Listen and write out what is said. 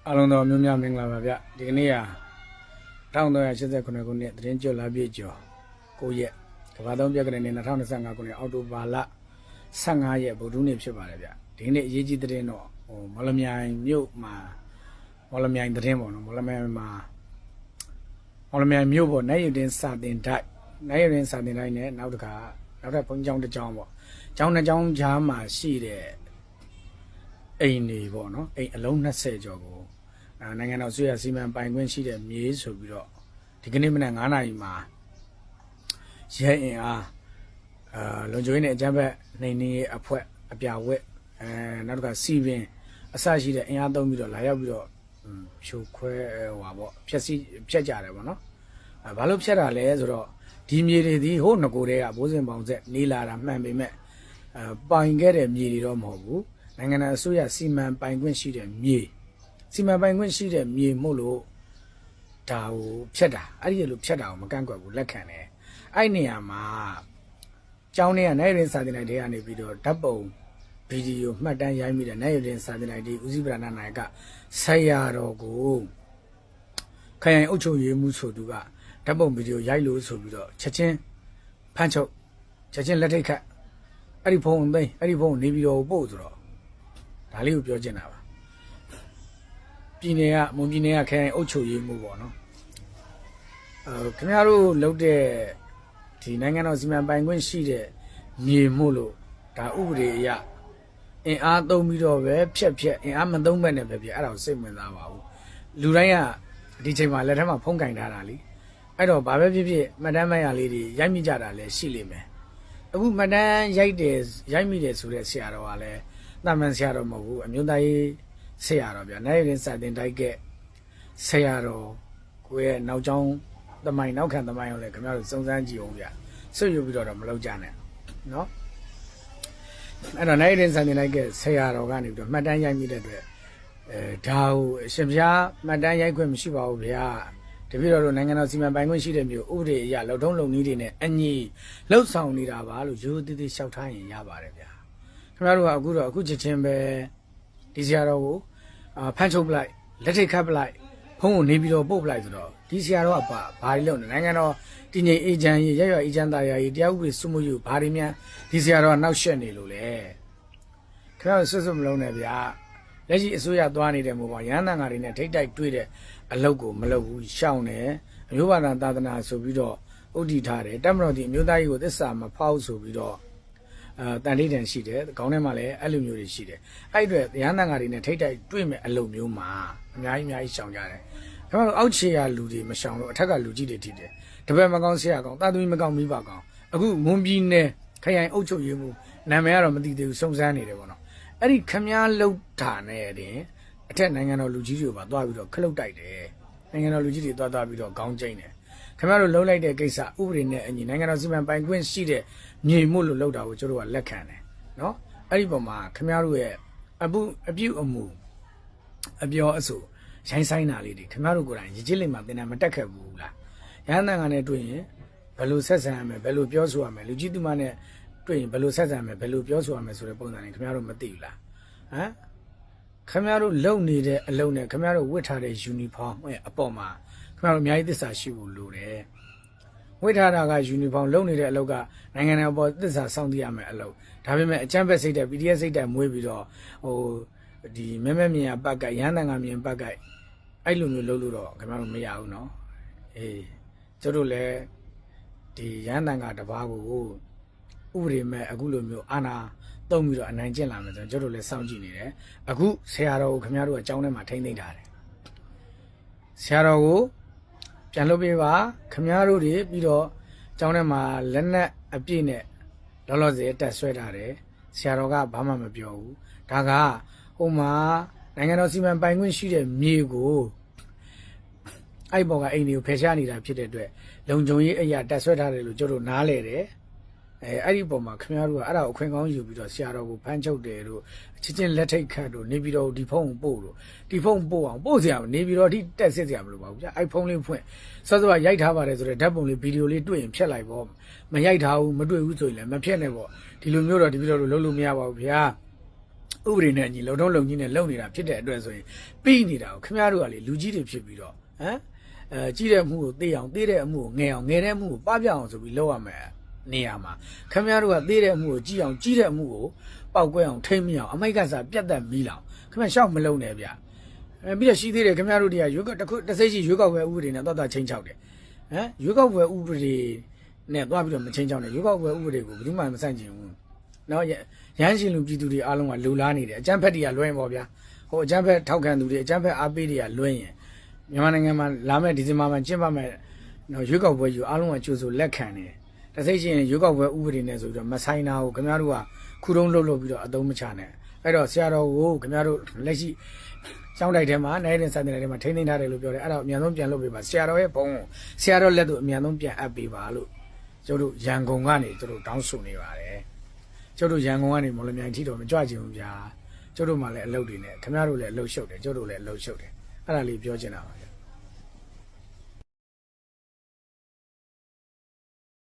အားလုံးတော်မျိုးများမင်္ဂလာပါဗျဒီကနေ့က1389ခုနှစ်သတင်းကြွလာပြည့်ကျော်9ရက်ကဘာသုံးပြက်ကနေ့2025ခုနှစ်အောက်တိုဘာလ15ရက်ဗုဒ္ဓနေ့ဖြစ်ပါတယ်ဗျဒီကနေ့အရေးကြီးသတင်းတော့မော်လမြိုင်မြို့မှာမော်လမြိုင်သတင်းပေါ့နော်မော်လမြိုင်မြို့ပေါ့နိုင်ရတင်စာတင်တိုက်နဲ့နောက်ထပ်ဘုံကျောင်းတစ်ကျောင်းပေါ့ကျောင်းတစ်ကျောင်းကြားမှာရှိတဲ့အိမ်တွေပေါ့နော်အိမ်အလုံး20ကျော်ကိုနိုင်ငံတော်ဆွေးရစီမံပိုင်ခွင့်ရှိတဲ့မြေဆိုပြီးတော့ဒီကနေ့မနက်9နာရီမှာရဲအင်အားလုံခြုံရေးနဲ့အကြမ်းဖက်နှိမ်နင်းရေးအဖွဲ့အပြာဝက်နောက်တစ်ခါစီပင်အစရှိတဲ့အင်အားသုံးပြီးတော့လာရောက်ပြီးတော့ဖြိုခွဲဖျက်ကြတယ်ပေါ့နော်ဘာလို့ဖျက်တာလဲဆိုတော့ဒီမြေတွေဒီဟိုငကိုတွေကဘိုးစင်ပေါင်ဆက်နေလာတာမှန်ပေမဲ့ပိုင်ခဲ့တဲ့မြေတွေတော့မဟုတ်ဘူးနိုင်ငံတော်အစိုးရစီမံပိုင်ခွင့်ရှိတဲ့မြေစီမံပိုင်ခွင့်ရှိတဲ့မြေမို့လို့ဒါကိုဖျက်တာအဲ့ဒီလိုဖျက်တာကိုမကန့်ကွက်ဘူးလက်ခံတယ်အဲ့နေရာမှာကျောင်းထဲကနိုင်ရင်စာတင်လိုက်တဲ့ကနေပြီးတော့ဓာတ်ပုံဗီဒီယိုမှတ်တမ်းရိုက်မိတဲ့နိုင်ရင်စာတင်လိုက်တဲ့ဦးစီးပဒနာနာယကဆရာတော်ကိုခရိုင်အုပ်ချုပ်ရေးမှုဆိုသူကဓာတ်ပုံဗီဒီယိုရိုက်လို့ဆိုပြီးတော့ချက်ချင်းဖမ်းချုပ်ချက်ချင်းလက်ထိတ်ခတ်အဲ့ဒီဖုန်းသိမ်းအဲ့ဒီဖုန်းနေပြီးတော့ပို့ဆိုတော့ဒါလေးကိုပြောချင်တာပါပြည်နယ်ကမွန်ပြည်နယ်ကခရိုင်အုပ်ချုပ်ရေးမှုပေါ့နော်ခင်ဗျားတို့လုပ်တဲ့ဒီနိုင်ငံတော်စီမံပိုင်ခွင့်ရှိတဲ့မြေမို့လို့ဒါဥပဒေအရအင်အားသုံးပြီးတော့ပဲဖြက်အင်အားမသုံးဘဲနဲ့ပဲပြအဲ့ဒါကိုစိတ်ဝင်စားပါဘူးလူတိုင်းကဒီချိန်မှာလက်ထက်မှာဖုံးကင်ထားတာလीအဲ့တော့ဘာပဲဖြစ်ဖြစ်မှတ်တမ်းမှတ်ရလေးတွေရိုက်မိကြတာလည်းရှိလိမ့်မယ်အခုမှတ်တမ်းရိုက်မိတယ်ဆိုတဲ့ဆရာတော်ကလည်းတာမန်ဆရာတော်မဟုတ်ဘူးအမျိုးသားရေးဆရာတော်ဗျာနိုင်ရင်စာတင်တိုက်ကဆရာတော်ကိုရဲ့နောက်ကျောင်းနောက်ခံသမိုင်းကိုလည်းခင်ဗျားတို့စုံစမ်းကြည့်အောင်ဗျာဆွတ်ယူပြီးတော့မလုပ်ကြနဲ့နော်အဲ့တော့နိုင်ရင်စာတင်တိုက်ကဆရာတော်ကနေပြီးတော့မှတ်တမ်းရိုက်မိတဲ့အတွက်ဒါကိုအရှင်ဘုရားမှတ်တမ်းရိုက်ခွင့်မရှိပါဘူးဗျာတပည့်တော်တို့နိုင်ငံတော်စီမံပိုင်ခွင့်ရှိတဲ့မျိုးဥပဒေအရလုံထုံးလုံနည်းတွေနဲ့အညီလှုပ်ဆောင်နေတာပါလို့ရိုးသေးသေးလျှောက်ထားရင်ရပါတယ်ဗျာခင်ဗျားတို့ကအခုချက်ချင်းပဲဒီဆရာတော်ကိုဖမ်းချုပ်ပလိုက်လက်ထိတ်ခတ်ပလိုက်ဖုန်းကိုနေပြီးတော့ပို့ပလိုက်ဆိုတော့ဒီဆရာတော်ကဘာတွေလုပ်နေနိုင်ငံတော်တည်ငြိမ်အေဂျင့်ရေးရအေဂျင့်သားရေးတရားဥပဒေစုမှုယူဘာတွေများဒီဆရာတော်ကနောက်ရှက်နေလို့လေခင်ဗျားတို့ဆွတ်မလုံးနဲ့ဗျာလက်ရှိအစိုးရသွားနေတဲ့မို့ပါရဟန်းတန်ဃာတွေနဲ့ထိတ်တိုက်တွေ့တဲ့အလုပ်ကိုမလုပ်ဘူးရှောင်တယ်အမျိုးဘာသာသာသနာဆိုပြီးတော့ဥတည်ထားတယ်တမတော်ဒီအမျိုးသားကြီးကိုသစ္စာမဖောက်ဆိုပြီးတော့တန်လေးတန်ရှိတယ်ခေါင်းထဲမှာလည်းအဲ့လိုမျိုးတွေရှိတယ်အဲ့အတွက်ရဟန်းတန်ဃာတွေနဲ့ထိတ်တိုက်တွေ့မဲ့အလုပ်မျိုးမှာအများကြီးရှောင်ကြတယ်ဒါမှမဟုတ်အောက်ခြေကလူတွေမရှောင်လို့အထက်ကလူကြီးတွေထိတယ်တပည့်မကောင်းဆရာကောင်းတာသမီမကောင်းမိဘကောင်းအခုမွန်ပြည်နယ်ခရိုင်အုပ်ချုပ်ရေးမှုနာမည်ကတော့မသိသေးဘူးစုံစမ်းနေတယ်ပေါ့နော်အဲ့ဒီခမားလှုပ်တာနဲ့တင်အထက်နိုင်ငံတော်လူကြီးတွေပါသွားပြီးတော့ခလုတ်တိုက်တယ်နိုင်ငံတော်လူကြီးတွေသွားပြီးတော့ခေါင်းကျိန်းတယ်ခင်ဗျားတို့လှုပ်လိုက်တဲ့ကိစ္စဥပဒေနဲ့အညီနိုင်ငံတော်စီမံပိုင်ခွင့်ရှိတဲ့မြေမှုလို့လှုပ်တာကိုကျွန်တော်ကလက်ခံတယ်နော်အဲ့ဒီပုံမှာခင်ဗျားတို့ရဲ့အပြုအမူအပြောအဆိုရိုင်းဆိုင်တာလေးတွေခင်ဗျားတို့ကိုယ်တိုင်ရည်ကြည်လိမ့်မှာတင်တယ်မတက်ခဲ့ဘူးလားရဟန်းတန်ဃာနဲ့တွေ့ရင်ဘယ်လိုဆက်ဆံရမလဲဘယ်လိုပြောဆိုရမလဲလူကြီးသူမနဲ့တွေ့ရင်ဘယ်လိုဆက်ဆံရမလဲဘယ်လိုပြောဆိုရမလဲဆိုတဲ့ပုံစံတွေခင်ဗျားတို့မသိဘူးလားဟမ်ခင်ဗျားတို့လုံနေတဲ့အလုံးနဲ့ခင်ဗျားတို့ဝတ်ထားတဲ့ယူနီဖောင်းအပေါ်မှာခင်ဗျားတို့အများကြီးသစ္စာရှိဖို့လိုတယ်ဝတ်ထားတာကယူနီဖောင်းလုံနေတဲ့အလုပ်ကနိုင်ငံတော်ပေါ်သစ္စာစောင့်သိရမယ်အလုပ်ဒါပေမဲ့အကြမ်းဖက်စိတ်တဲ့ PDF စိတ်တဲ့မွေးပြီးတော့ဒီမဲမြင်ရပတ်ကရဟန်းတန်ဃာမြင်ပတ်ကအဲ့လိုမျိုးလုပ်လို့တော့ခင်ဗျားတို့မရဘူးနော်ကျတို့လည်းဒီရဟန်းတန်ဃာတစ်ပါးကိုဥပဒေမဲ့အခုလိုမျိုးအာဏာသုံးပြီးတော့အနိုင်ကျင့်လာမယ်ဆိုတော့ကျတို့လည်းစောင့်ကြည့်နေတယ်အခုဆရာတော်ကိုခင်ဗျားတို့အကြောင်းထဲမှာထိမ့်သိမ့်ထားတယ်ဆရာတော်ကိုပြန်လုပ်ပေးပါခင်ဗျားတို့တွေပြီးတော့အကြောင်းထဲမှာလက်နက်အပြည့်နဲ့လောလောဆယ်တက်ဆွဲထားတယ်ဆရာတော်ကဘာမှမပြောဘူးဒါကဟိုမှာနိုင်ငံတော်စီမံပိုင်ခွင့်ရှိတဲ့မြေကိုအဲ့ဘောကအိမ်တွေကိုဖယ်ရှားနေတာဖြစ်တဲ့အတွက်လုံခြုံရေးအရာတက်ဆွဲထားတယ်လို့ကျတို့နားလဲတယ်အဲ့ဒီပုံမှာခင်ဗျားတို့ကအဲ့ဒါကိုအခွင့်ကောင်းယူပြီးတော့ဆရာတော်ကိုဖမ်းချုပ်တယ်တို့ချင်းလက်ထိတ်ခတ်တို့နေပြီးတော့ဒီဖုန်းကိုပို့တို့ဒီဖုန်းပို့အောင်ပို့စရာနေပြီးတော့ဒီတက်စစ်စရာမလိုပါဘူးဗျအဲ့ဖုန်းလေးဖွင့်စောစောကရိုက်ထားပါတယ်ဆိုတော့ဓာတ်ပုံလေးဗီဒီယိုလေးတွေ့ရင်ဖျက်လိုက်ပေါ့မရိုက်ထားဘူးမတွေ့ဘူးဆိုရင်လည်းမဖျက်နဲ့ပေါ့ဒီလိုမျိုးတော့ဒီပြီးတော့လုံးလို့မရပါဘူးဗျာ ဥပဒေနဲ့ညီလုံထုံးလုံကြီးနဲ့လုံနေတာဖြစ်တဲ့အတွက်ဆိုရင်ပြီးနေတာကိုခင်ဗျားတို့ကလေလူကြီးတွေဖြစ်ပြီးတော့ကြီးတဲ့အမှုကိုသိအောင်သိတဲ့အမှုကိုငယ်အောင်ငယ်တဲ့အမှုကိုပပအောင်ဆိုပြီးလုပ်ရမယ်နေရာမှာခင်ဗျားတို့ကသိတဲ့အမှုကိုကြီးအောင်ကြီးတဲ့အမှုကိုပောက်ကွဲအောင်ထိမ့်မိအောင်အမိုက်ကစားပြတ်သက်မီးလောင်ခင်ဗျားရှောက်မလုံနဲ့ဗျပြီးတော့ရှိသေးတယ်ခင်ဗျားတို့တွေကရွေးကောက်တစ်စိတ်ရှိရွေးကောက်ပွဲဥပဒေနဲ့တော့ချင်းချောက်တယ်ရွေးကောက်ပွဲဥပဒေနဲ့သွားပြီးတော့မချင်းချောက်နဲ့ရွေးကောက်ပွဲဥပဒေကိုဘယ်သူမှမဆန့်ကျင်ဘူးနော်ရဟန်းရှင်လူပြည်သူတွေအားလုံးကလူလားနေတယ်အကြမ်းဖက်တွေကလွှဲရင်ပေါ့ဗျာဟိုအကြမ်းဖက်ထောက်ခံသူတွေအကြမ်းဖက်အားပေးတွေကလွှဲရင်မြန်မာနိုင်ငံမှာလာမယ့်ဒီဇင်ဘာမှာကျင်းပမယ့်နော်ရွေးကောက်ပွဲယူအားလုံးကကြိုးဆိုလက်ခံနေတယ်တသိချင်းရွေးကောက်ပွဲဥပဒေနဲ့ဆိုပြီးတော့မဆိုင်တာကိုခင်ဗျားတို့ကခုတုံးလှုပ်ပြီးတော့အသုံးမချနဲ့အဲ့တော့ဆရာတော်ကိုခင်ဗျားတို့လက်ရှိကျောင်းတိုက်ထဲမှာနိုင်တဲ့စတဲ့ထဲမှာထိန်းသိမ်းထားတယ်လို့ပြောတယ်အဲ့တော့အမြန်ဆုံးပြန်လုပ်ပေးပါဆရာတော်ရဲ့ဘုံကိုဆရာတော်လက်တို့အမြန်ဆုံးပြန်အပ်ပေးပါလို့ကျတို့ရန်ကုန်ကနေကျတို့တောင်းဆိုနေပါတယ်ကျတို့ရန်ကုန်ကနေမော်လမြိုင်ထိတော့မကြွချင်ဘူးဗျာကျတို့မှလည်းအလုပ်တွေနဲ့ခင်ဗျားတို့လည်းအလုပ်ရှုပ်တယ်ကျတို့လည်းအလုပ်ရှုပ်တယ်အဲ့ဒါလေးပြောချင်တာပါဗျာ